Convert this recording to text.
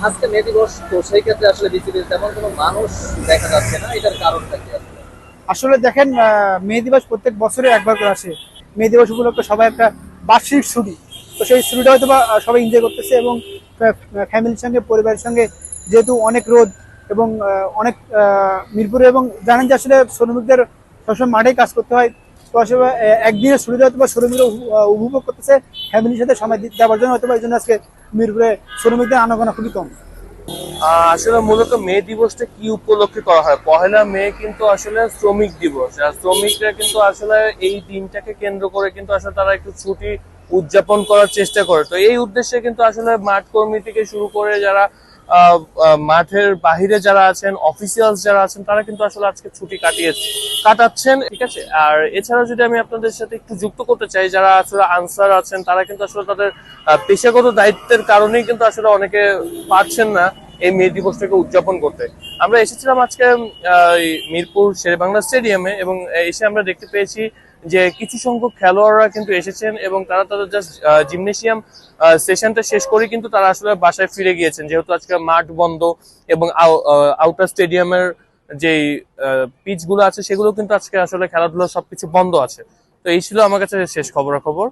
আজকে মে দিবস, তো সেই ক্ষেত্রে আসলে বিসিবির তেমন কোনো মানুষ দেখা যাচ্ছে না, এটার কারণটা কি আসলে? আসলে দেখেন, মে দিবস প্রত্যেক বছরে একবার করে আসে। মে দিবস উপলক্ষে সবাই একটা বার্ষিক ছুটি, তো সেই ছুটিটা হয়তো বা সবাই এনজয় করতেছে, এবং ফ্যামিলির সঙ্গে পরিবারের সঙ্গে, যেহেতু অনেক রোদ এবং অনেক মিরপুরে, এবং জানেন যে আসলে শ্রমিকদের সবসময় মাঠেই কাজ করতে হয়। তো আসলে একদিনের ছুটিটা হয়তো বা শ্রমিকরা উপভোগ করতেছে ফ্যামিলির সাথে সময় দেওয়ার জন্য, হয়তো বা এই জন্য আজকে মিরপুরে শ্রমিকদের আনাগোনা খুবই কম। আসলে মূলত মে দিবসটা কি উপলক্ষে করা হয়? পহেলা মে কিন্তু আসলে শ্রমিক দিবস, আর শ্রমিকরা কিন্তু আসলে এই দিনটাকে কেন্দ্র করে কিন্তু আসলে তারা একটু ছুটি উদযাপন করার চেষ্টা করে। তো এই উদ্দেশ্যে কিন্তু আসলে মাঠ কর্মী থেকে শুরু করে যারা মাঠের বাহিরে যারা আছেন, অফিসিয়ালস যারা আছেন, তারা কিন্তু আসলে আজকে ছুটি কাটাচ্ছেন, ঠিক আছে। আর এছাড়াও যদি আমি আপনাদের সাথে একটু যুক্ত করতে চাই, যারা আসলে আনসার আছেন, তারা কিন্তু আসলে তাদের পেশাগত দায়িত্বের কারণেই কিন্তু আসলে অনেকে পারছেন না এই মে দিবসটাকে উদযাপন করতে। আমরা এসেছিলাম আজকে এই মিরপুর শেরেবাংলা স্টেডিয়ামে, এবং এসে আমরা দেখতে পেয়েছি যে কিছু সংখ্যক খেলোয়াড়রা কিন্তু এসেছেন, এবং তারা তাদের জাস্ট জিমনেশিয়াম সেশনটা শেষ করে কিন্তু তারা আসলে বাসায় ফিরে গিয়েছেন, যেহেতু আজকে মাঠ বন্ধ এবং আউটার স্টেডিয়ামের যেই পিচ গুলো আছে সেগুলো কিন্তু আজকে আসলে খেলাধুলা সবকিছু বন্ধ আছে। তো এই ছিল আমার কাছে শেষ খবরাখবর।